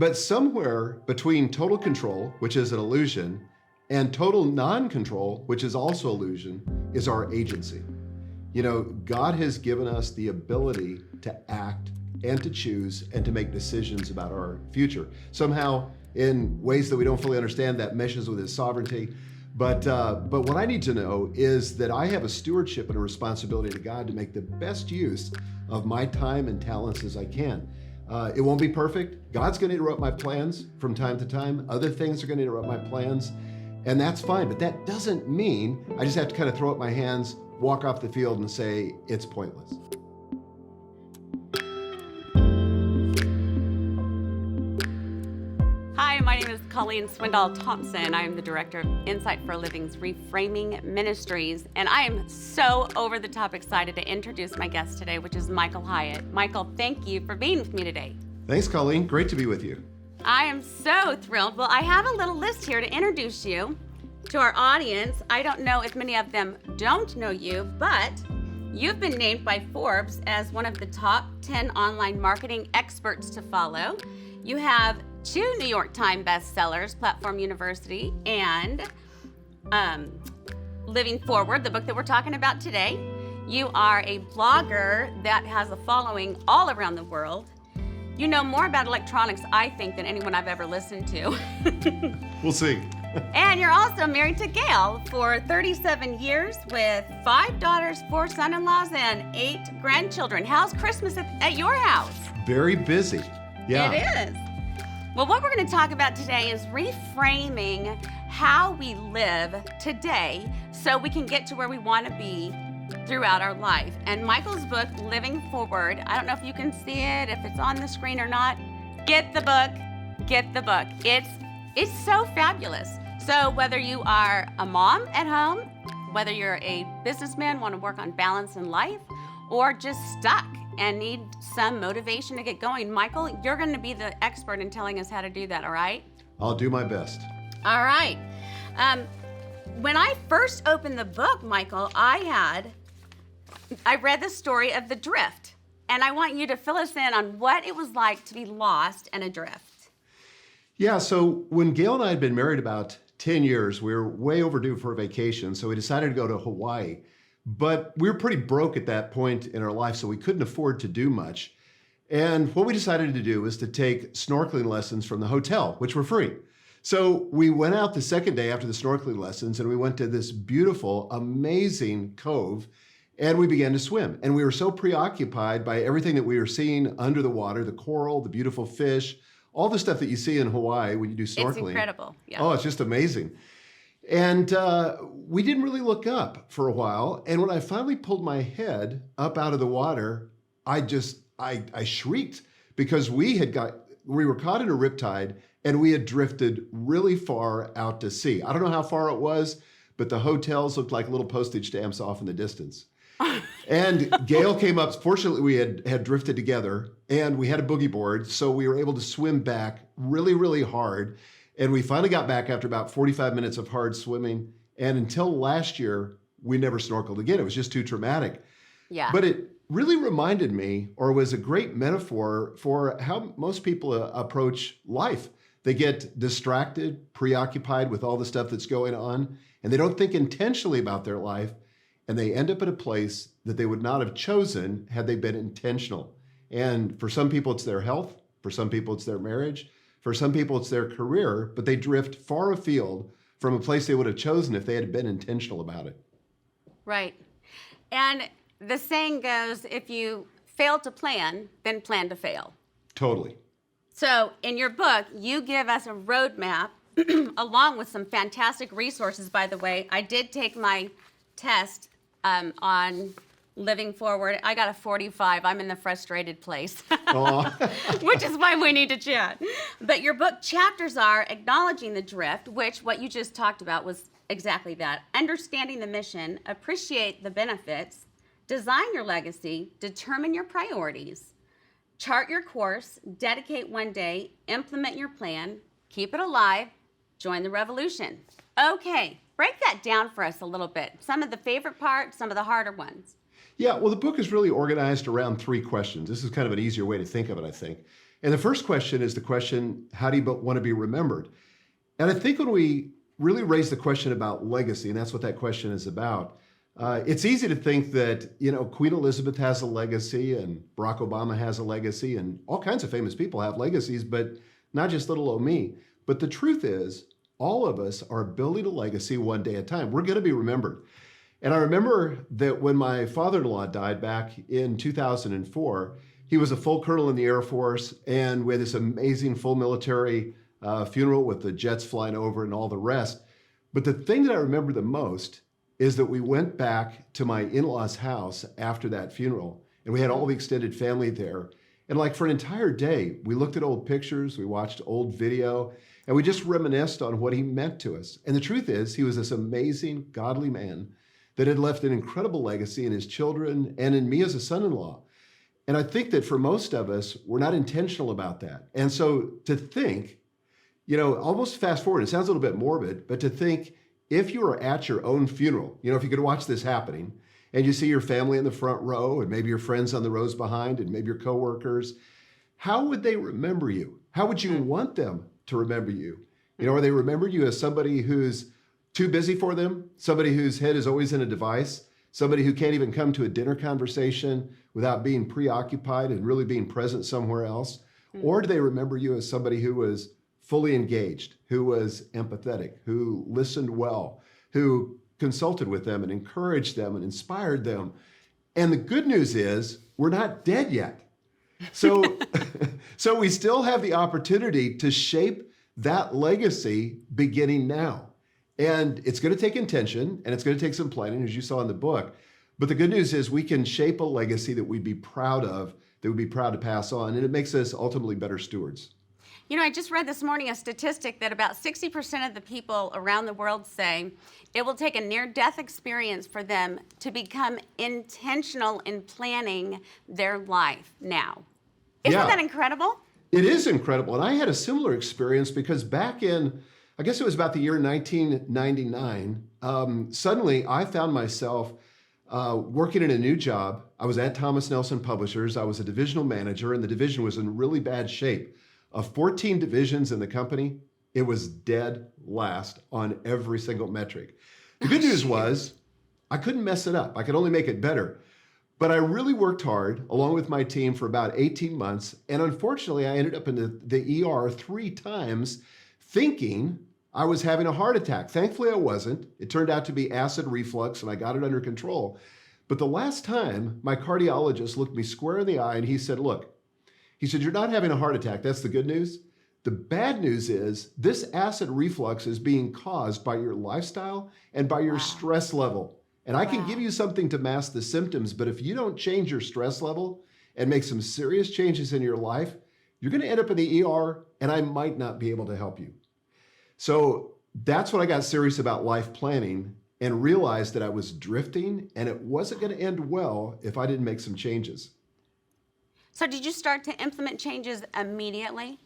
But somewhere between total control, which is an illusion, and total non-control, which is also illusion, is our agency. You know, God has given us the ability to act and to choose and to make decisions about our future. Somehow, in ways that we don't fully understand, that meshes with his sovereignty. But what I need to know is that I have a stewardship and a responsibility to God to make the best use of my time and talents as I can. It won't be perfect. God's going to interrupt my plans from time to time. Other things are going to interrupt my plans, and that's fine. But that doesn't mean I just have to kind of throw up my hands, walk off the field, and say it's pointless. Hi, my name is Colleen Swindoll Thompson. I am the director of Insight for a Living's Reframing Ministries, and I am so over the top excited to introduce my guest today, which is Michael Hyatt. Michael, thank you for being with me today. Thanks, Colleen. Great to be with you. I am so thrilled. Well, I have a little list here to introduce you to our audience. I don't know if many of them don't know you, but you've been named by Forbes as one of the top 10 online marketing experts to follow. You have 2 New York Times bestsellers, Platform University and Living Forward, the book that we're talking about today. You are a blogger that has a following all around the world. You know more about electronics, I think, than anyone I've ever listened to. We'll see. And you're also married to Gail for 37 years with 5 daughters, 4 son-in-laws, and 8 grandchildren. How's Christmas at your house? Very busy. Yeah. It is. Well, what we're going to talk about today is reframing how we live today so we can get to where we want to be throughout our life. And Michael's book, Living Forward, I don't know if you can see it, if it's on the screen or not. Get the book. Get the book. It's so fabulous. So whether you are a mom at home, whether you're a businessman, want to work on balance in life, or just stuck and need some motivation to get going, Michael, you're going to be the expert in telling us how to do that, all right? I'll do my best. All right. When I first opened the book, Michael, I read the story of the drift, and I want you to fill us in on what it was like to be lost and adrift. Yeah, so when Gail and I had been married about 10 years, we were way overdue for a vacation, so we decided to go to Hawaii. But we were pretty broke at that point in our life, so we couldn't afford to do much. And what we decided to do was to take snorkeling lessons from the hotel, which were free. So we went out the second day after the snorkeling lessons, and we went to this beautiful, amazing cove, and we began to swim. And we were so preoccupied by everything that we were seeing under the water, the coral, the beautiful fish, all the stuff that you see in Hawaii when you do snorkeling. It's incredible. Yeah. Oh, it's just amazing. And we didn't really look up for a while. And when I finally pulled my head up out of the water, I shrieked because we were caught in a riptide and we had drifted really far out to sea. I don't know how far it was, but the hotels looked like little postage stamps off in the distance. And Gail came up. Fortunately, we had drifted together and we had a boogie board. So we were able to swim back really, really hard. And we finally got back after about 45 minutes of hard swimming. And until last year, we never snorkeled again. It was just too traumatic. Yeah. But it really reminded me, or was a great metaphor for how most people approach life. They get distracted, preoccupied with all the stuff that's going on, and they don't think intentionally about their life. And they end up at a place that they would not have chosen had they been intentional. And for some people, it's their health. For some people, it's their marriage. For some people, it's their career, but they drift far afield from a place they would have chosen if they had been intentional about it. Right. And the saying goes, if you fail to plan, then plan to fail. Totally. So in your book, you give us a roadmap along with some fantastic resources, by the way. I did take my test on Living Forward. I got a 45. I'm in the frustrated place, which is why we need to chat. But your book chapters are acknowledging the drift, which what you just talked about was exactly that. Understanding the mission, appreciate the benefits, design your legacy, determine your priorities, chart your course, dedicate one day, implement your plan, keep it alive, join the revolution. Okay, break that down for us a little bit. Some of the favorite parts, some of the harder ones. Yeah, well, the book is really organized around 3 questions. This is kind of an easier way to think of it, I think. And the first question is the question, how do you want to be remembered? And I think when we really raise the question about legacy, and that's what that question is about, it's easy to think that, Queen Elizabeth has a legacy and Barack Obama has a legacy and all kinds of famous people have legacies, but not just little old me. But the truth is, all of us are building a legacy one day at a time. We're going to be remembered. And I remember that when my father-in-law died back in 2004, he was a full colonel in the Air Force, and we had this amazing full military funeral with the jets flying over and all the rest. But the thing that I remember the most is that we went back to my in-laws' house after that funeral, and we had all the extended family there. And like for an entire day, we looked at old pictures, we watched old video, and we just reminisced on what he meant to us. And the truth is, he was this amazing, godly man that had left an incredible legacy in his children and in me as a son-in-law. And I think that for most of us, we're not intentional about that. And so to think, almost fast forward, it sounds a little bit morbid, but to think if you were at your own funeral, if you could watch this happening and you see your family in the front row and maybe your friends on the rows behind and maybe your coworkers, how would they remember you? How would you want them to remember you? Or they remember you as somebody who's too busy for them, somebody whose head is always in a device, somebody who can't even come to a dinner conversation without being preoccupied and really being present somewhere else? Or do they remember you as somebody who was fully engaged, who was empathetic, who listened well, who consulted with them and encouraged them and inspired them? And the good news is we're not dead yet. So, so we still have the opportunity to shape that legacy beginning now. And it's going to take intention and it's going to take some planning, as you saw in the book. But the good news is we can shape a legacy that we'd be proud of, that we'd be proud to pass on. And it makes us ultimately better stewards. I just read this morning a statistic that about 60% of the people around the world say it will take a near-death experience for them to become intentional in planning their life now. Isn't that incredible? It is incredible. And I had a similar experience because back in, I guess it was about the year 1999, suddenly I found myself working in a new job. I was at Thomas Nelson Publishers. I was a divisional manager, and the division was in really bad shape. Of 14 divisions in the company, it was dead last on every single metric. The good news was I couldn't mess it up. I could only make it better. But I really worked hard along with my team for about 18 months. And unfortunately, I ended up in the ER 3 times thinking I was having a heart attack. Thankfully, I wasn't. It turned out to be acid reflux, and I got it under control. But the last time, my cardiologist looked me square in the eye and he said, look, you're not having a heart attack. That's the good news. The bad news is this acid reflux is being caused by your lifestyle and by your stress level. And I can give you something to mask the symptoms, but if you don't change your stress level and make some serious changes in your life, you're going to end up in the ER and I might not be able to help you. So that's when I got serious about life planning and realized that I was drifting and it wasn't going to end well if I didn't make some changes. So did you start to implement changes immediately?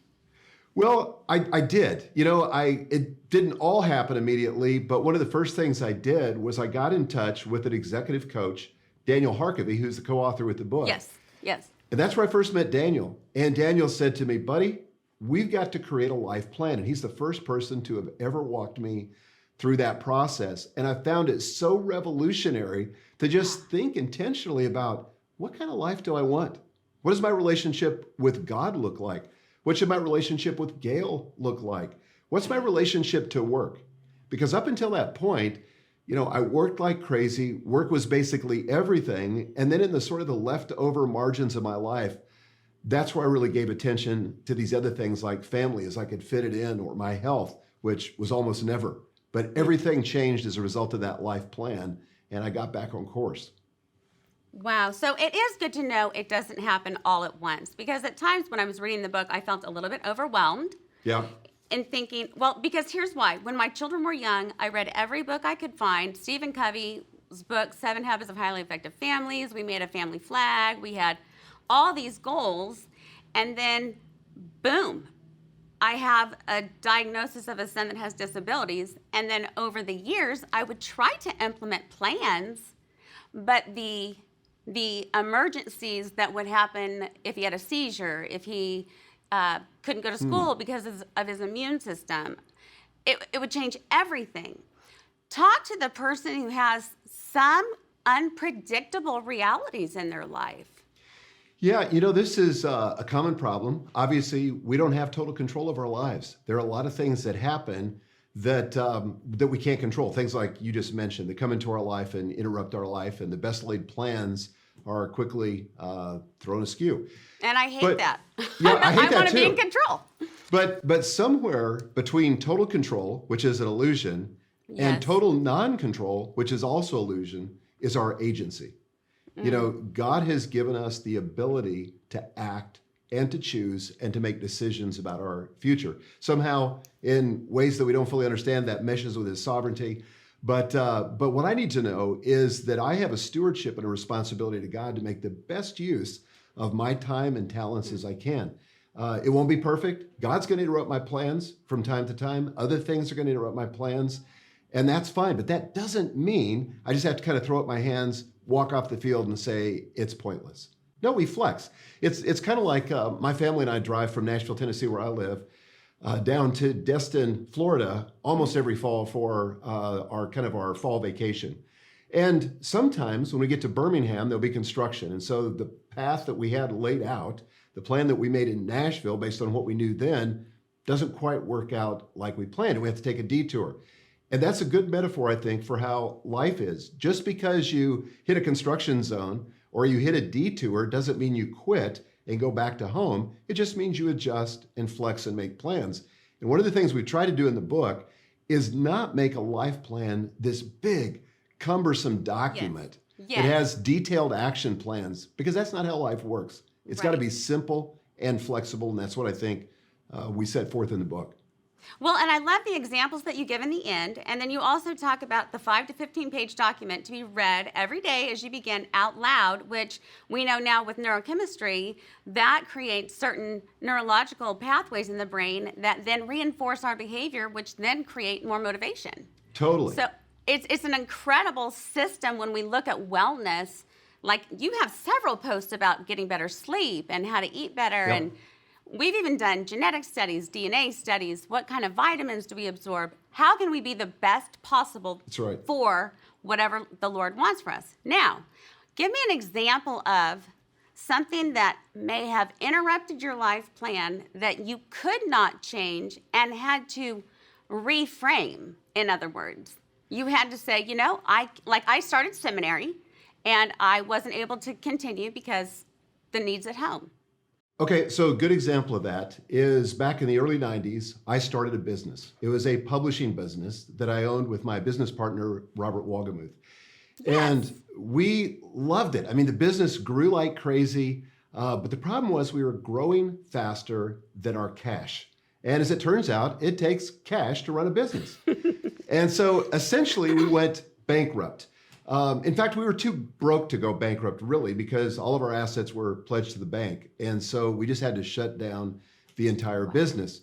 Well, I did. It didn't all happen immediately, but one of the first things I did was I got in touch with an executive coach, Daniel Harkavy, who's the co-author with the book. Yes. And that's where I first met Daniel. And Daniel said to me, buddy, we've got to create a life plan. And he's the first person to have ever walked me through that process. And I found it so revolutionary to just think intentionally about what kind of life do I want? What does my relationship with God look like? What should my relationship with Gail look like? What's my relationship to work? Because up until that point, I worked like crazy. Work was basically everything. And then in the sort of the leftover margins of my life, that's where I really gave attention to these other things like family as I could fit it in, or my health, which was almost never. But everything changed as a result of that life plan. And I got back on course. Wow. So it is good to know it doesn't happen all at once, because at times when I was reading the book, I felt a little bit overwhelmed. Yeah. And thinking, because here's why. When my children were young, I read every book I could find. Stephen Covey's book, 7 Habits of Highly Effective Families. We made a family flag. We had all these goals. And then, boom, I have a diagnosis of a son that has disabilities. And then over the years, I would try to implement plans, but the emergencies that would happen if he had a seizure, if he couldn't go to school because of his immune system. It would change everything. Talk to the person who has some unpredictable realities in their life. Yeah, this is a common problem. Obviously, we don't have total control of our lives. There are a lot of things that happen that that we can't control. Things like you just mentioned that come into our life and interrupt our life, and the best laid plans are quickly thrown askew. And I hate that. Yeah, I hate that want to too. be in control. But somewhere between total control, which is an illusion, and total non-control, which is also illusion, is our agency. God has given us the ability to act and to choose and to make decisions about our future. Somehow, in ways that we don't fully understand, that meshes with his sovereignty. But what I need to know is that I have a stewardship and a responsibility to God to make the best use of my time and talents as I can. It won't be perfect. God's going to interrupt my plans from time to time. Other things are going to interrupt my plans. And that's fine. But that doesn't mean I just have to kind of throw up my hands, walk off the field and say it's pointless. No, we flex. It's kind of like my family and I drive from Nashville, Tennessee, where I live, down to Destin, Florida, almost every fall for our fall vacation. And sometimes when we get to Birmingham, there'll be construction. And so the path that we had laid out, the plan that we made in Nashville based on what we knew then, doesn't quite work out like we planned. And we have to take a detour. And that's a good metaphor, I think, for how life is. Just because you hit a construction zone or you hit a detour doesn't mean you quit and go back to home. It just means you adjust and flex and make plans. And one of the things we try to do in the book is not make a life plan this big, cumbersome document. Yes. It has detailed action plans, because that's not how life works. It's got to be simple and flexible, and that's what I think we set forth in the book. Well, and I love the examples that you give in the end. And then you also talk about the 5 to 15 page document to be read every day as you begin out loud, which we know now with neurochemistry, that creates certain neurological pathways in the brain that then reinforce our behavior, which then create more motivation. Totally. So it's an incredible system when we look at wellness. Like, you have several posts about getting better sleep and how to eat better. Yep. And we've even done genetic studies, DNA studies. What kind of vitamins do we absorb? How can we be the best possible for whatever the Lord wants for us? Now, give me an example of something that may have interrupted your life plan that you could not change and had to reframe. In other words, you had to say, I started seminary and I wasn't able to continue because the needs at home. Okay, so a good example of that is back in the early 90s, I started a business. It was a publishing business that I owned with my business partner, Robert Wagamuth. Yes. And we loved it. I mean, the business grew like crazy, but the problem was we were growing faster than our cash. And as it turns out, it takes cash to run a business. And so essentially we went bankrupt. In fact, we were too broke to go bankrupt, really, because all of our assets were pledged to the bank. And so we just had to shut down the entire business.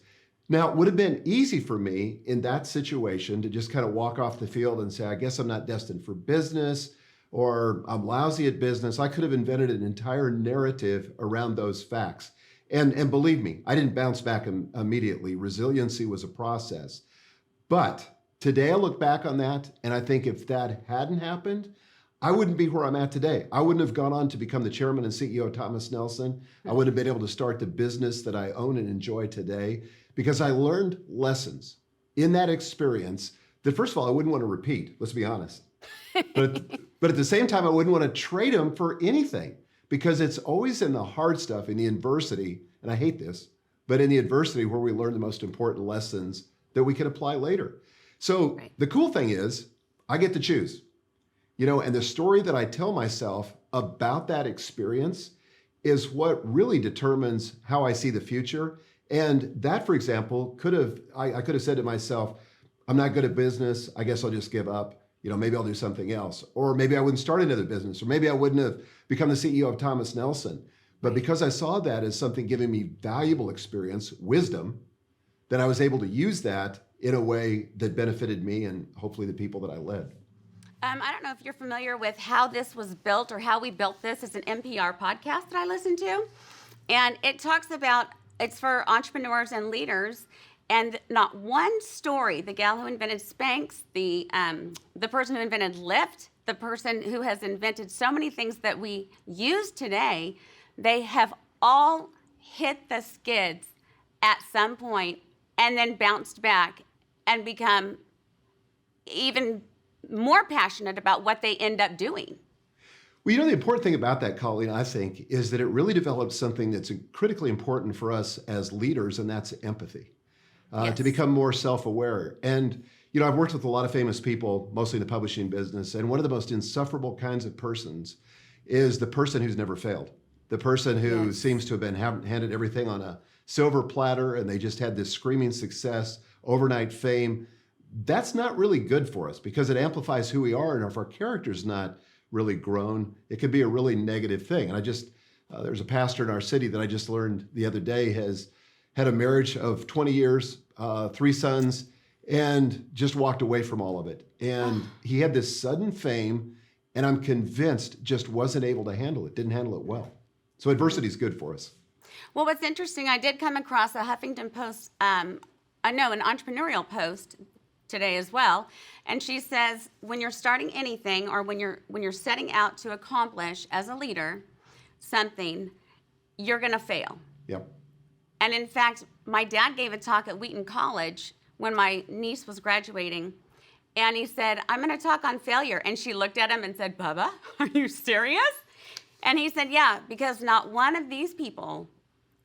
Now, it would have been easy for me in that situation to just kind of walk off the field and say, I guess I'm not destined for business, or I'm lousy at business. I could have invented an entire narrative around those facts. And believe me, I didn't bounce back immediately. Resiliency was a process. But today I look back on that, and I think if that hadn't happened, I wouldn't be where I'm at today. I wouldn't have gone on to become the chairman and CEO of Thomas Nelson. I wouldn't have been able to start the business that I own and enjoy today, because I learned lessons in that experience that, first of all, I wouldn't want to repeat, let's be honest. But at the same time, I wouldn't want to trade them for anything, because it's always in the hard stuff, in the adversity, and I hate this, but in the adversity where we learn the most important lessons that we can apply later. So the cool thing is I get to choose, and the story that I tell myself about that experience is what really determines how I see the future. And that, for example, I could have said to myself, I'm not good at business. I guess I'll just give up. Maybe I'll do something else. Or maybe I wouldn't start another business. Or maybe I wouldn't have become the CEO of Thomas Nelson. But because I saw that as something giving me valuable experience, wisdom, then I was able to use that in a way that benefited me and hopefully the people that I led. I don't know if you're familiar with how this was built or how we built this. It's an NPR podcast that I listen to. And it talks about It's for entrepreneurs and leaders. And not one story, the gal who invented Spanx, the person who invented Lyft, the person who has invented so many things that we use today, they have all hit the skids at some point and then bounced back and become even more passionate about what they end up doing. Well, the important thing about that, Colleen, I think, is that it really develops something that's critically important for us as leaders, and that's empathy. Yes. To become more self-aware. And, I've worked with a lot of famous people, mostly in the publishing business, and one of the most insufferable kinds of persons is the person who's never failed. The person who seems to have been handed everything on a silver platter, and they just had this screaming success, overnight fame. That's not really good for us because it amplifies who we are, and if our character's not really grown, it could be a really negative thing. And there's a pastor in our city that I just learned the other day has had a marriage of 20 years, 3 sons, and just walked away from all of it. And he had this sudden fame, and I'm convinced just wasn't able to handle it, didn't handle it well. So adversity is good for us. Well, what's interesting, I did come across a Huffington Post, an entrepreneurial post today as well, and she says when you're starting anything or when you're setting out to accomplish as a leader something, you're going to fail. Yep. And in fact, my dad gave a talk at Wheaton College when my niece was graduating, and he said, I'm going to talk on failure. And she looked at him and said, Bubba, are you serious? And he said, yeah, because not one of these people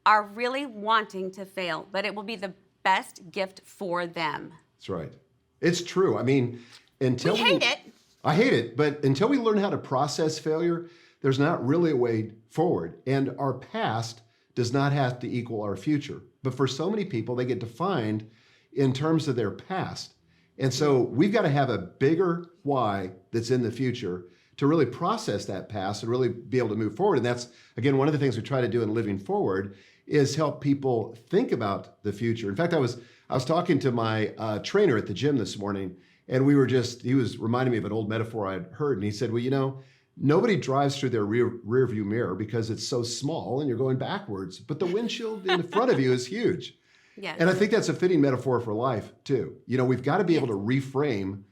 are really wanting to fail, but it will be the best gift for them. That's right. It's true. I mean, until we hate it. I hate it, but until we learn how to process failure, there's not really a way forward. And our past does not have to equal our future. But for so many people, they get defined in terms of their past. And so we've got to have a bigger why that's in the future to really process that past and really be able to move forward. And that's, again, one of the things we try to do in Living Forward is help people think about the future. In fact, I was talking to my trainer at the gym this morning, and he was reminding me of an old metaphor I'd heard. And he said, well, nobody drives through their rear view mirror because it's so small and you're going backwards, but the windshield in front of you is huge. Yes. And I think that's a fitting metaphor for life too. We've got to be able to reframe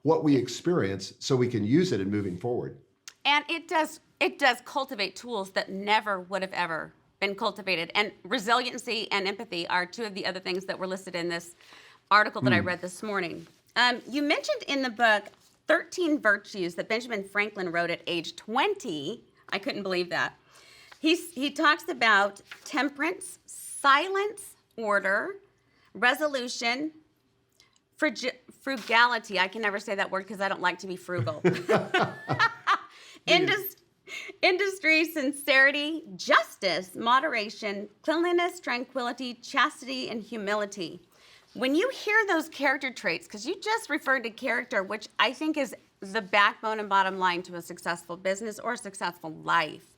what we experience so we can use it in moving forward. And it does cultivate tools that never would have ever been cultivated. And resiliency and empathy are 2 of the other things that were listed in this article that I read this morning. You mentioned in the book 13 virtues that Benjamin Franklin wrote at age 20. I couldn't believe that. He talks about temperance, silence, order, resolution, frugality. I can never say that word because I don't like to be frugal. Industry, sincerity, justice, moderation, cleanliness, tranquility, chastity, and humility. When you hear those character traits, because you just referred to character, which I think is the backbone and bottom line to a successful business or a successful life,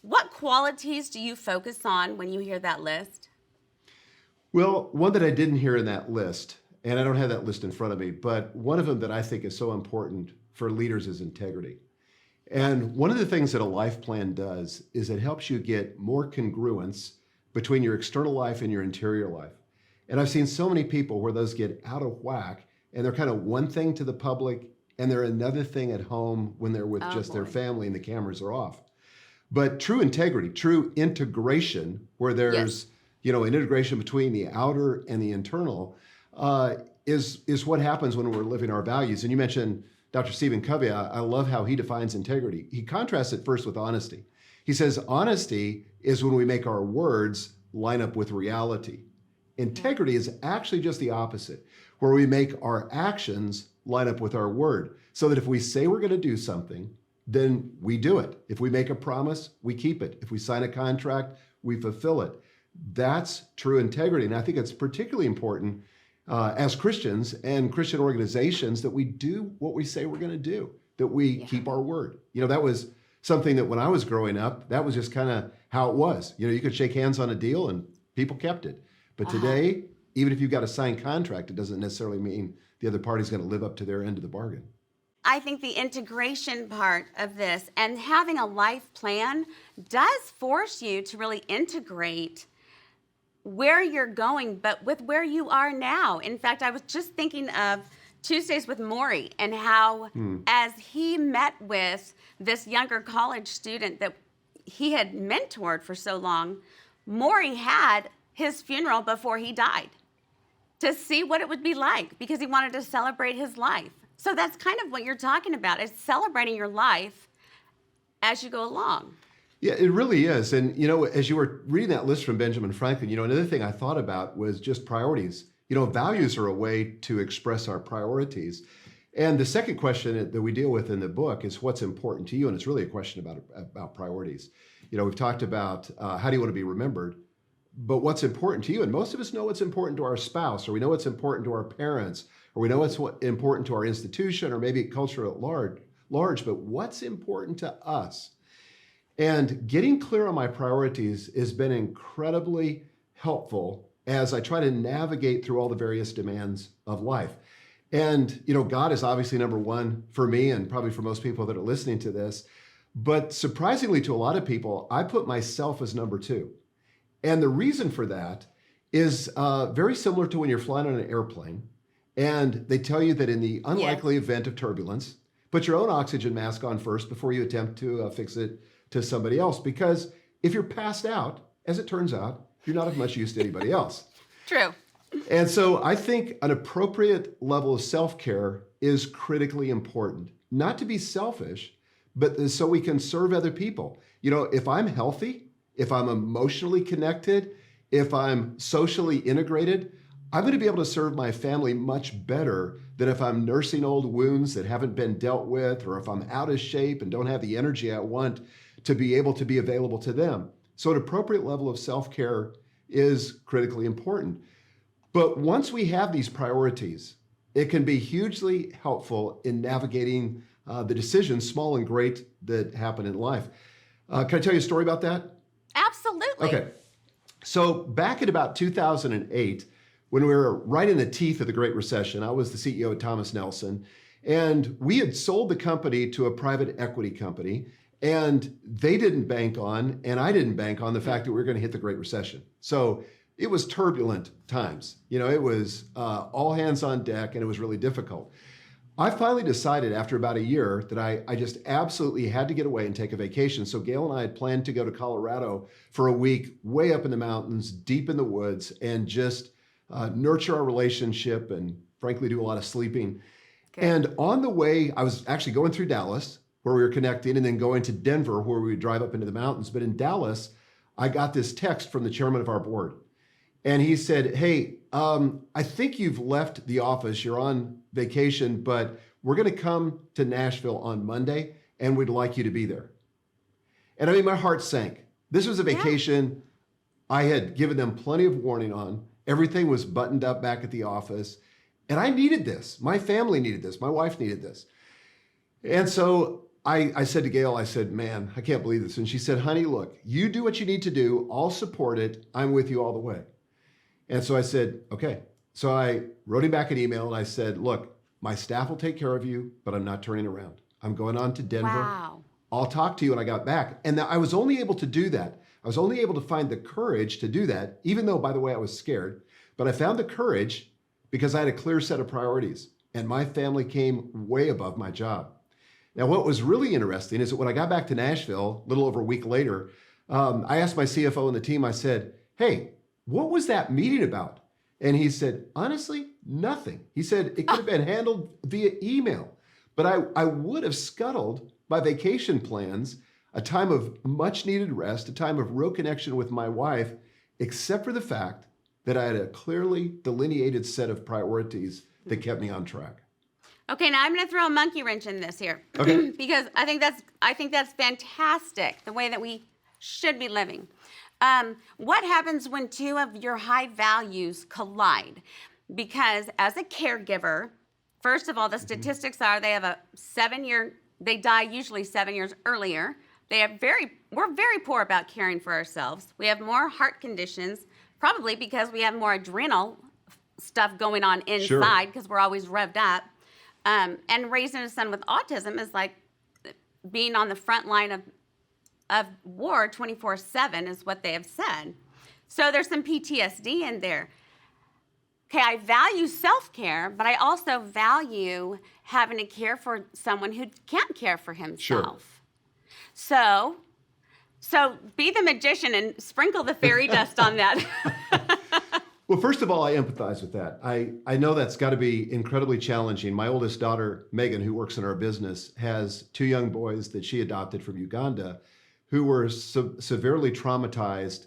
what qualities do you focus on when you hear that list? Well, one that I didn't hear in that list, and I don't have that list in front of me, but one of them that I think is so important for leaders is integrity. And one of the things that a life plan does is it helps you get more congruence between your external life and your interior life. And I've seen so many people where those get out of whack and they're kind of one thing to the public and they're another thing at home when they're with their family and the cameras are off. But true integrity, true integration, where there's an integration between the outer and the internal, is what happens when we're living our values. And you mentioned Dr. Stephen Covey. I love how he defines integrity. He contrasts it first with honesty. He says honesty is when we make our words line up with reality. Integrity is actually just the opposite, where we make our actions line up with our word. So that if we say we're going to do something, then we do it. If we make a promise, we keep it. If we sign a contract, we fulfill it. That's true integrity. And I think it's particularly important as Christians and Christian organizations that we do what we say we're going to do, that we keep our word. That was something that when I was growing up, that was just kind of how it was. You could shake hands on a deal and people kept it. But today, even if you've got a signed contract, it doesn't necessarily mean the other party's going to live up to their end of the bargain. I think the integration part of this and having a life plan does force you to really integrate where you're going, but with where you are now. In fact, I was just thinking of Tuesdays with Maury and how as he met with this younger college student that he had mentored for so long, Maury had his funeral before he died to see what it would be like because he wanted to celebrate his life. So that's kind of what you're talking about, is celebrating your life as you go along. Yeah, it really is. And, you know, as you were reading that list from Benjamin Franklin, you know, another thing I thought about was just priorities. You know, values are a way to express our priorities. And the second question that we deal with in the book is what's important to you. And it's really a question about priorities. You know, we've talked about how do you want to be remembered, but what's important to you? And most of us know what's important to our spouse, or we know what's important to our parents, or we know what's important to our institution, or maybe culture at large, but what's important to us? And getting clear on my priorities has been incredibly helpful as I try to navigate through all the various demands of life. And, you know, God is obviously number one for me and probably for most people that are listening to this. But surprisingly to a lot of people, I put myself as number two. And the reason for that is very similar to when you're flying on an airplane and they tell you that in the unlikely event of turbulence, put your own oxygen mask on first before you attempt to fix it to somebody else. Because if you're passed out, as it turns out, you're not of much use to anybody else. True. And so I think an appropriate level of self-care is critically important. Not to be selfish, but so we can serve other people. You know, if I'm healthy, if I'm emotionally connected, if I'm socially integrated, I'm going to be able to serve my family much better than if I'm nursing old wounds that haven't been dealt with, or if I'm out of shape and don't have the energy I want to be able to be available to them. So an appropriate level of self-care is critically important. But once we have these priorities, it can be hugely helpful in navigating the decisions, small and great, that happen in life. Can I tell you a story about that? Absolutely. Okay. So back in about 2008, when we were right in the teeth of the Great Recession, I was the CEO at Thomas Nelson, and we had sold the company to a private equity company, and they didn't bank on, and I didn't bank on the fact that we were going to hit the Great Recession. So it was turbulent times. You know, it was all hands on deck, and it was really difficult. I finally decided after about a year that I just absolutely had to get away and take a vacation. So Gail and I had planned to go to Colorado for a week, way up in the mountains, deep in the woods, and just nurture our relationship and frankly do a lot of sleeping. Okay. And on the way, I was actually going through Dallas, where we were connecting, and then going to Denver, where we would drive up into the mountains. But in Dallas, I got this text from the chairman of our board. And he said, hey, I think you've left the office. You're on vacation, but we're going to come to Nashville on Monday, and we'd like you to be there. And I mean, my heart sank. This was a vacation I had given them plenty of warning on. Everything was buttoned up back at the office. And I needed this. My family needed this. My wife needed this. And so I said to Gail, I said, man, I can't believe this. And she said, honey, look, you do what you need to do. I'll support it. I'm with you all the way. And so I said, okay. So I wrote him back an email and I said, look, my staff will take care of you, but I'm not turning around. I'm going on to Denver. Wow. I'll talk to you when I got back. And I was only able to do that. I was only able to find the courage to do that, even though, by the way, I was scared. But I found the courage because I had a clear set of priorities, and my family came way above my job. Now, what was really interesting is that when I got back to Nashville, a little over a week later, I asked my CFO and the team, I said, hey, what was that meeting about? And he said, honestly, nothing. He said, it could have been handled via email, but I would have scuttled my vacation plans, a time of much needed rest, a time of real connection with my wife, except for the fact that I had a clearly delineated set of priorities that kept me on track. Okay, now I'm going to throw a monkey wrench in this here. Okay. Because I think that's fantastic, the way that we should be living. What happens when two of your high values collide? Because as a caregiver, first of all, the statistics are they have they die usually 7 years earlier. We're very poor about caring for ourselves. We have more heart conditions, probably because we have more adrenal stuff going on inside because we're always revved up. And raising a son with autism is like being on the front line of war 24/7 is what they have said. So there's some PTSD in there. Okay, I value self-care, but I also value having to care for someone who can't care for himself. Sure. So be the magician and sprinkle the fairy dust on that. Well, first of all, I empathize with that. I know that's got to be incredibly challenging. My oldest daughter, Megan, who works in our business, has 2 young boys that she adopted from Uganda who were severely traumatized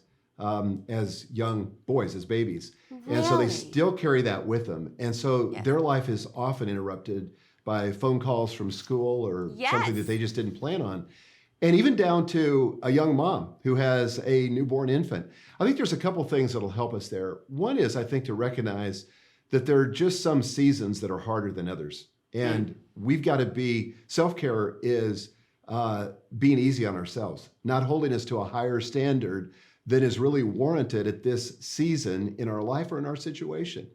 as young boys, as babies. Really? And so they still carry that with them. And so their life is often interrupted by phone calls from school or something that they just didn't plan on. And even down to a young mom who has a newborn infant. I think there's a couple things that'll help us there. One is, I think, to recognize that there are just some seasons that are harder than others. And we've got to be, self-care is being easy on ourselves, not holding us to a higher standard than is really warranted at this season in our life or in our situation.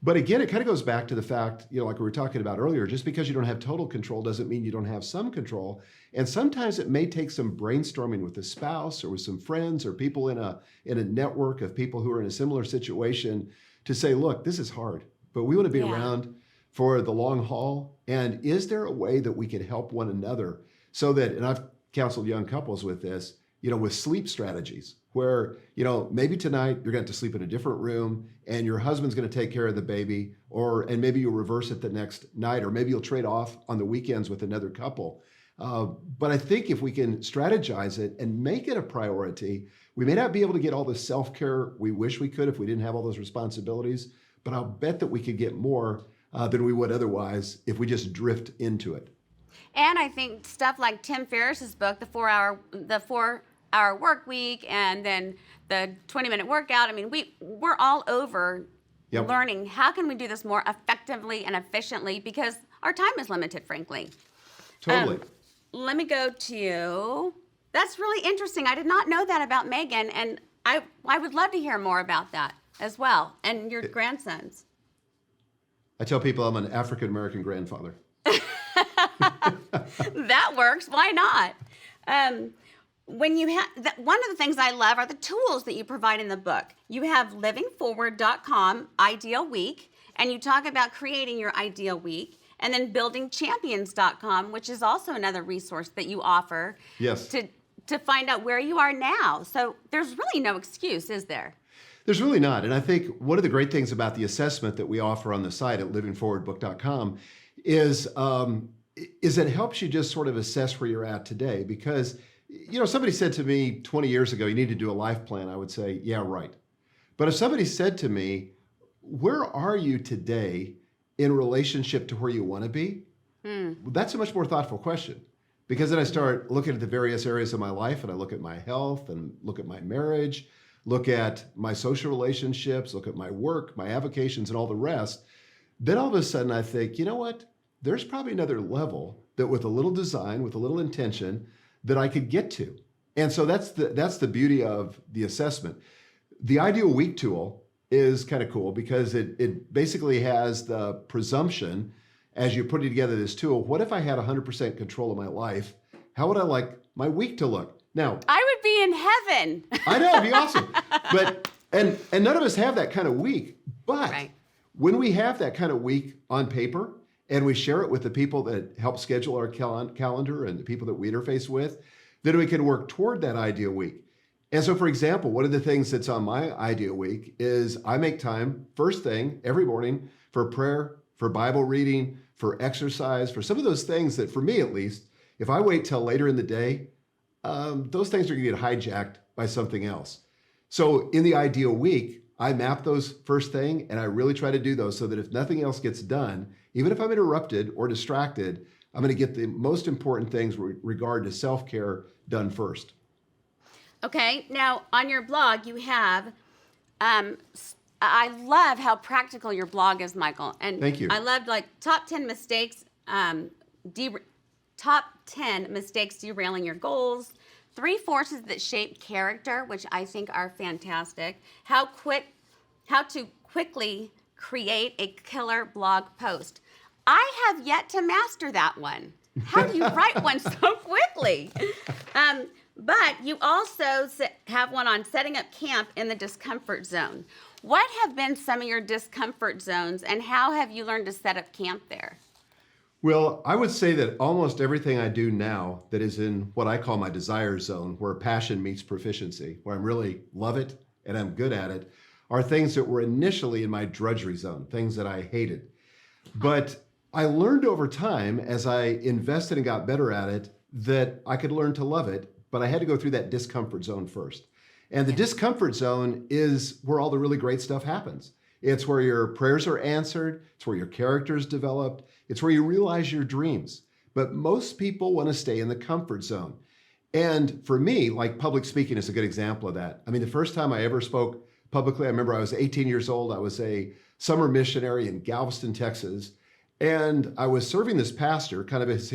But again, it kind of goes back to the fact, like we were talking about earlier, just because you don't have total control doesn't mean you don't have some control. And sometimes it may take some brainstorming with a spouse or with some friends or people in a network of people who are in a similar situation to say, look, this is hard, but we want to be around for the long haul. And is there a way that we can help one another so that, and I've counseled young couples with this, with sleep strategies where, maybe tonight you're going to have to sleep in a different room and your husband's going to take care of the baby, and maybe you'll reverse it the next night, or maybe you'll trade off on the weekends with another couple. But I think if we can strategize it and make it a priority, we may not be able to get all the self-care we wish we could if we didn't have all those responsibilities, but I'll bet that we could get more than we would otherwise if we just drift into it. And I think stuff like Tim Ferriss's book, the 4-hour work week, and then the 20-minute workout. I mean, we're all over learning how can we do this more effectively and efficiently because our time is limited, frankly. Totally. Let me go to, that's really interesting. I did not know that about Megan, and I would love to hear more about that as well, and your grandsons. I tell people I'm an African-American grandfather. That works. Why not? When you have one of the things I love are the tools that you provide in the book. You have livingforward.com ideal week, and you talk about creating your ideal week, and then buildingchampions.com, which is also another resource that you offer to find out where you are now. So there's really no excuse, is there? There's really not. And I think one of the great things about the assessment that we offer on the site at livingforwardbook.com is it helps you just sort of assess where you're at today. Because, somebody said to me 20 years ago, you need to do a life plan. I would say, yeah, right. But if somebody said to me, where are you today in relationship to where you want to be? That's a much more thoughtful question. Because then I start looking at the various areas of my life, and I look at my health and look at my marriage, look at my social relationships, look at my work, my avocations, and all the rest. Then all of a sudden I think, you know what? There's probably another level that with a little design, with a little intention, that I could get to. And so that's the beauty of the assessment. The Ideal Week tool is kind of cool because it basically has the presumption as you're putting together this tool, what if I had 100% control of my life? How would I like my week to look? Now, I would be in heaven. I know, it'd be awesome. But and none of us have that kind of week. But when we have that kind of week on paper, and we share it with the people that help schedule our calendar and the people that we interface with, then we can work toward that ideal week. And so, for example, one of the things that's on my ideal week is I make time first thing every morning for prayer, for Bible reading, for exercise, for some of those things that, for me at least, if I wait till later in the day, those things are going to get hijacked by something else. So in the ideal week, I map those first thing, and I really try to do those so that if nothing else gets done, even if I'm interrupted or distracted, I'm going to get the most important things with regard to self-care done first. Okay, now on your blog you have, I love how practical your blog is, Michael. And thank you. I loved top 10 mistakes, top 10 mistakes derailing your goals, 3 forces that shape character, which I think are fantastic, how to quickly create a killer blog post. I have yet to master that one. How do you write one so quickly? But you also have one on setting up camp in the discomfort zone. What have been some of your discomfort zones, and how have you learned to set up camp there? Well, I would say that almost everything I do now that is in what I call my desire zone, where passion meets proficiency, where I really love it and I'm good at it, are things that were initially in my drudgery zone, things that I hated. But I learned over time, as I invested and got better at it, that I could learn to love it, but I had to go through that discomfort zone first. And the discomfort zone is where all the really great stuff happens. It's where your prayers are answered. It's where your character's developed. It's where you realize your dreams. But most people want to stay in the comfort zone. And for me, like public speaking is a good example of that. I mean, the first time I ever spoke publicly, I remember I was 18 years old. I was a summer missionary in Galveston, Texas. And I was serving this pastor, kind of as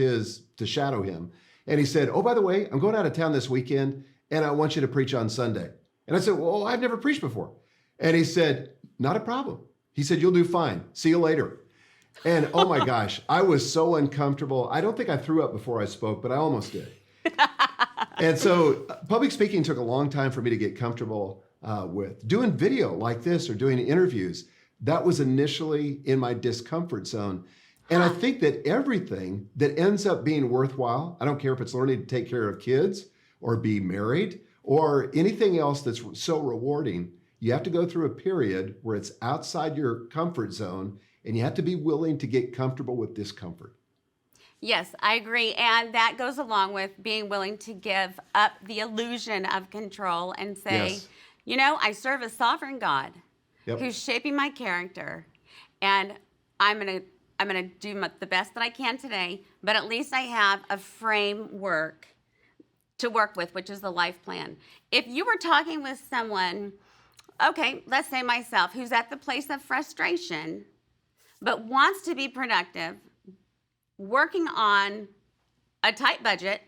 to shadow him. And he said, "Oh, by the way, I'm going out of town this weekend, and I want you to preach on Sunday." And I said, "Well, I've never preached before." And he said, "Not a problem." He said, "You'll do fine. See you later." And oh my gosh, I was so uncomfortable. I don't think I threw up before I spoke, but I almost did. And so public speaking took a long time for me to get comfortable with. Doing video like this or doing interviews, that was initially in my discomfort zone. And I think that everything that ends up being worthwhile, I don't care if it's learning to take care of kids or be married or anything else that's so rewarding, you have to go through a period where it's outside your comfort zone and you have to be willing to get comfortable with discomfort. Yes, I agree. And that goes along with being willing to give up the illusion of control and say, Yes. you know, I serve a sovereign God Yep. who's shaping my character, and I'm gonna do the best that I can today, but at least I have a framework to work with, which is the life plan. If you were talking with someone, okay, let's say myself, who's at the place of frustration, but wants to be productive, working on a tight budget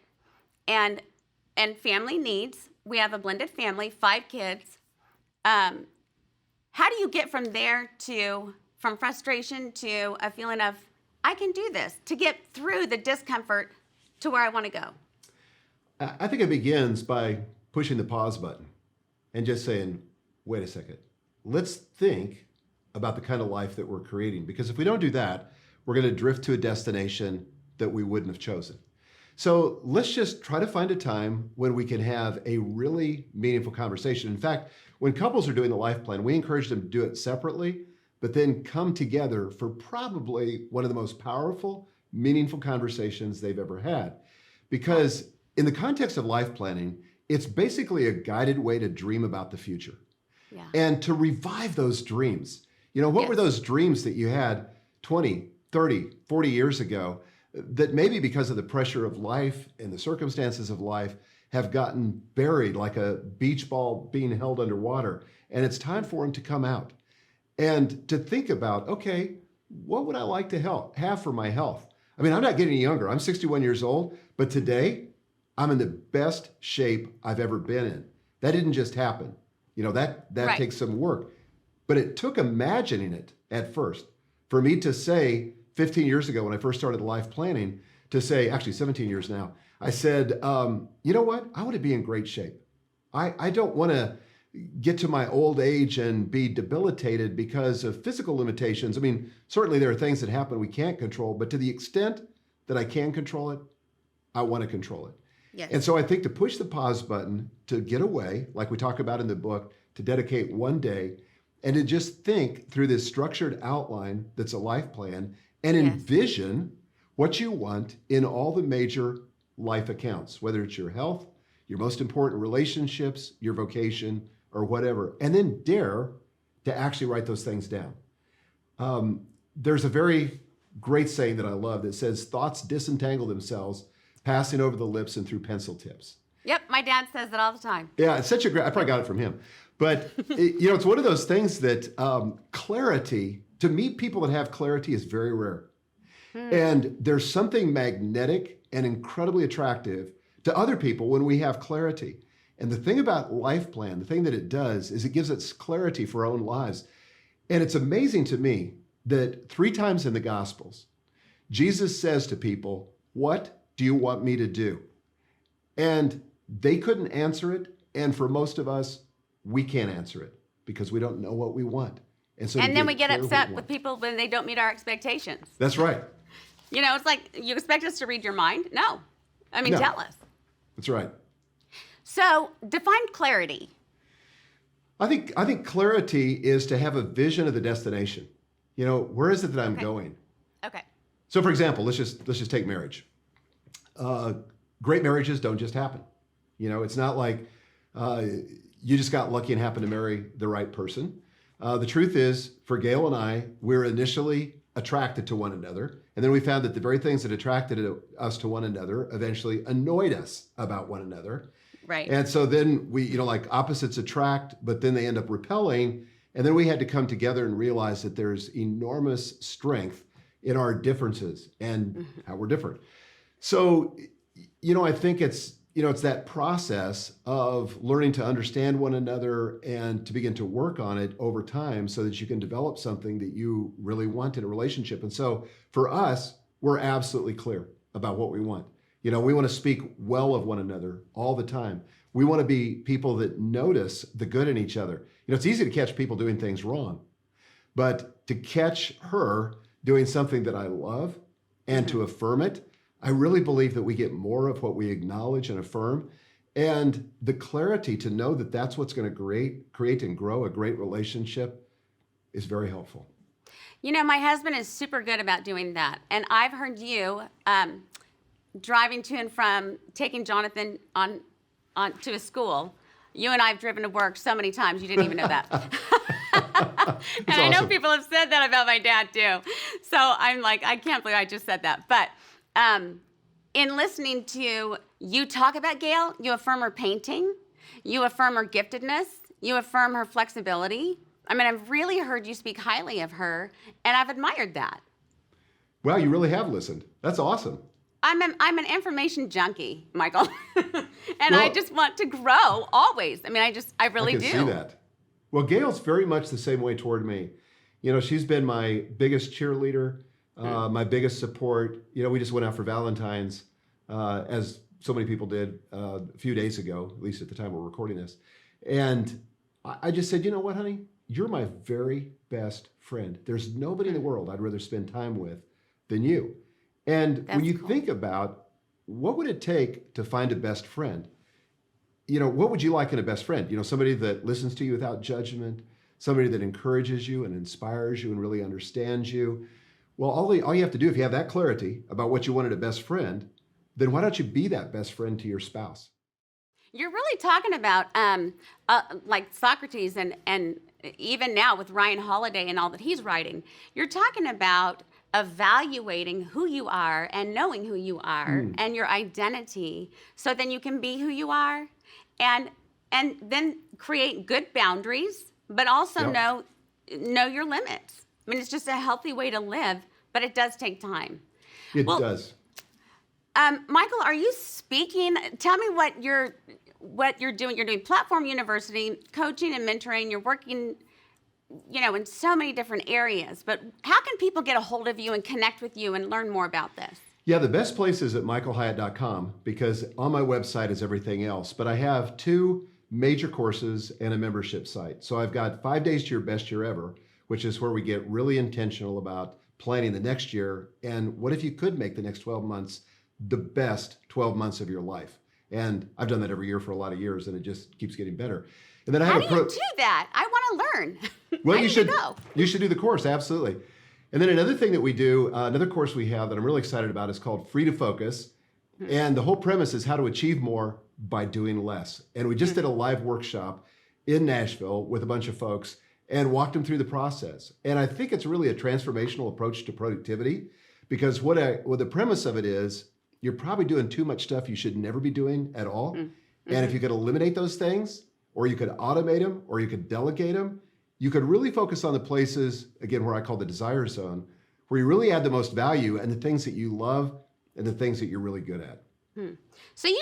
and family needs, we have a blended family, 5 kids, how do you get from there from frustration to a feeling of, I can do this, to get through the discomfort to where I want to go? I think it begins by pushing the pause button and just saying, wait a second, let's think about the kind of life that we're creating. Because if we don't do that, we're going to drift to a destination that we wouldn't have chosen. So let's just try to find a time when we can have a really meaningful conversation. In fact, when couples are doing the life plan, we encourage them to do it separately, but then come together for probably one of the most powerful, meaningful conversations they've ever had. Because in the context of life planning, it's basically a guided way to dream about the future and to revive those dreams. You know, what were those dreams that you had 20, 30, 40 years ago that maybe because of the pressure of life and the circumstances of life have gotten buried like a beach ball being held underwater, and it's time for them to come out and to think about, okay, what would I like to have for my health? I mean, I'm not getting any younger. I'm 61 years old, but today I'm in the best shape I've ever been in. That didn't just happen. You know, that Right. takes some work, but it took imagining it at first for me to say 15 years ago when I first started life planning, to say, actually 17 years now, I said, you know what? I want to be in great shape. I don't want to get to my old age and be debilitated because of physical limitations. I mean, certainly there are things that happen we can't control, but to the extent that I can control it, I want to control it. Yes. And so I think to push the pause button, to get away, like we talk about in the book, to dedicate one day, and to just think through this structured outline that's a life plan and envision what you want in all the major life accounts, whether it's your health, your most important relationships, your vocation, or whatever, and then dare to actually write those things down. There's a very great saying that I love that says, thoughts disentangle themselves, passing over the lips and through pencil tips. Yep, my dad says it all the time. Yeah, it's such a great, I probably got it from him. But, you know, it's one of those things that clarity, to meet people that have clarity is very rare. And there's something magnetic and incredibly attractive to other people when we have clarity. And the thing about life plan, the thing that it does is it gives us clarity for our own lives. And it's amazing to me that 3 times in the Gospels, Jesus says to people, what do you want me to do? And they couldn't answer it. And for most of us, we can't answer it because we don't know what we want. And so and then we get upset with people when they don't meet our expectations. That's right. You know, it's like, you expect us to read your mind? No. I mean, No. tell us. That's right. So define clarity. I think clarity is to have a vision of the destination. You know, where is it that I'm going? Okay. So for example, let's just take marriage. Great marriages don't just happen. You know, it's not like you just got lucky and happened to marry the right person. The truth is, for Gail and I, we're initially attracted to one another. And then we found that the very things that attracted us to one another eventually annoyed us about one another. Right. And so then we, you know, like opposites attract, but then they end up repelling. And then we had to come together and realize that there's enormous strength in our differences and how we're different. So, you know, I think it's that process of learning to understand one another and to begin to work on it over time so that you can develop something that you really want in a relationship. And so for us, we're absolutely clear about what we want. You know, we want to speak well of one another all the time. We want to be people that notice the good in each other. You know, it's easy to catch people doing things wrong, but to catch her doing something that I love and to affirm it, I really believe that we get more of what we acknowledge and affirm, and the clarity to know that that's what's going to create and grow a great relationship is very helpful. You know, my husband is super good about doing that. And I've heard you driving to and from, taking Jonathan on to his school. You and I have driven to work so many times, you didn't even know that. And I know people have said that about my dad too. So I'm like, I can't believe I just said that. But in listening to you talk about Gail, you affirm her painting, you affirm her giftedness, you affirm her flexibility. I mean, I've really heard you speak highly of her, and I've admired that. Well, you really have listened. That's awesome. I'm an information junkie, Michael, and I just want to grow always. I mean, I really do. I can see that. Well, Gail's very much the same way toward me. You know, she's been my biggest cheerleader, my biggest support. You know, we just went out for Valentine's, as so many people did a few days ago, at least at the time we're recording this. And I just said, you know what, honey? You're my very best friend. There's nobody in the world I'd rather spend time with than you. And when you think about what would it take to find a best friend, you know, what would you like in a best friend? You know, somebody that listens to you without judgment, somebody that encourages you and inspires you and really understands you. Well, all you have to do, if you have that clarity about what you want in a best friend, then why don't you be that best friend to your spouse? You're really talking about like Socrates and even now with Ryan Holiday and all that he's writing, you're talking about evaluating who you are and knowing who you are and your identity, so then you can be who you are and then create good boundaries, but also know your limits. I mean, it's just a healthy way to live, but it does take time. It does. Michael, are you speaking? Tell me what you're doing. You're doing Platform University, coaching and mentoring. You're working, you know, in so many different areas. But how can people get a hold of you and connect with you and learn more about this? Yeah, the best place is at michaelhyatt.com, because on my website is everything else. But I have 2 major courses and a membership site. So I've got 5 Days to Your Best Year Ever, which is where we get really intentional about planning the next year. And what if you could make the next 12 months the best 12 months of your life? And I've done that every year for a lot of years, and it just keeps getting better. And then I have How do you do that? I want to learn. Well, I you need should to go. You should do the course, absolutely. And then another thing that we do, another course we have that I'm really excited about is called Free to Focus. And the whole premise is how to achieve more by doing less. And we just did a live workshop in Nashville with a bunch of folks and walked them through the process. And I think it's really a transformational approach to productivity, because what the premise of it is, you're probably doing too much stuff you should never be doing at all. And if you could eliminate those things, or you could automate them, or you could delegate them, you could really focus on the places, again, where I call the desire zone, where you really add the most value and the things that you love and the things that you're really good at. So you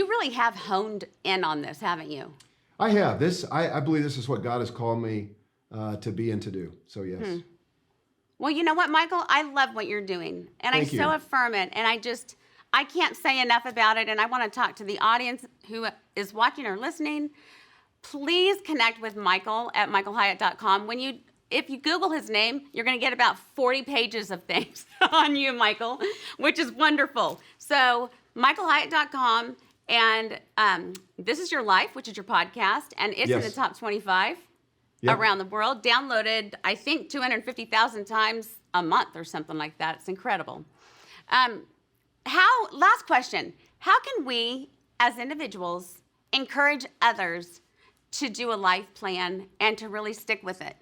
really have honed in on this, haven't you? I have. I believe this is what God has called me to be and to do. So yes. Well, you know what, Michael? I love what you're doing, and Thank I so you. affirm it. And I can't say enough about it, and I want to talk to the audience who is watching or listening. Please connect with Michael at michaelhyatt.com. If you Google his name, you're going to get about 40 pages of things on you, Michael, which is wonderful. So michaelhyatt.com, and This Is Your Life, which is your podcast, and it's in the top 25 around the world. Downloaded, I think, 250,000 times a month or something like that. It's incredible. Last question, how can we as individuals encourage others to do a life plan and to really stick with it?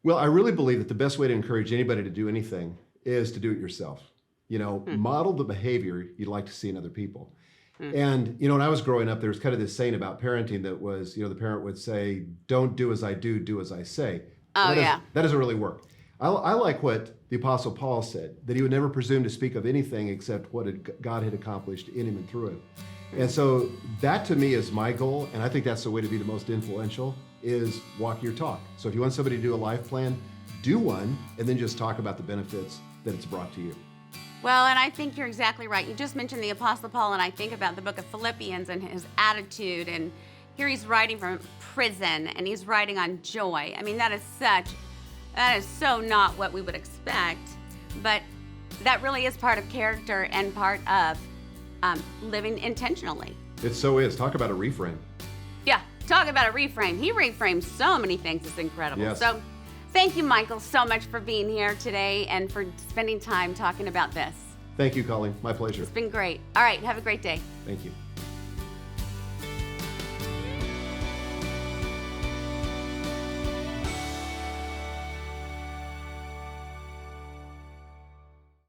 Well, I really believe that the best way to encourage anybody to do anything is to do it yourself. Model the behavior you'd like to see in other people. And, when I was growing up, there was kind of this saying about parenting that was, the parent would say, don't do as I do as I say. That doesn't really work. I like what the Apostle Paul said, that he would never presume to speak of anything except what God had accomplished in him and through him. And so that to me is my goal, and I think that's the way to be the most influential, is walk your talk. So if you want somebody to do a life plan, do one, and then just talk about the benefits that it's brought to you. Well, and I think you're exactly right. You just mentioned the Apostle Paul, and I think about the book of Philippians and his attitude, and here he's writing from prison, and he's writing on joy. I mean, that is so not what we would expect, but that really is part of character and part of living intentionally. It so is. Talk about a reframe. Yeah, talk about a reframe. He reframes so many things. It's incredible. Yes. So thank you, Michael, so much for being here today and for spending time talking about this. Thank you, Colleen. My pleasure. It's been great. All right, have a great day. Thank you.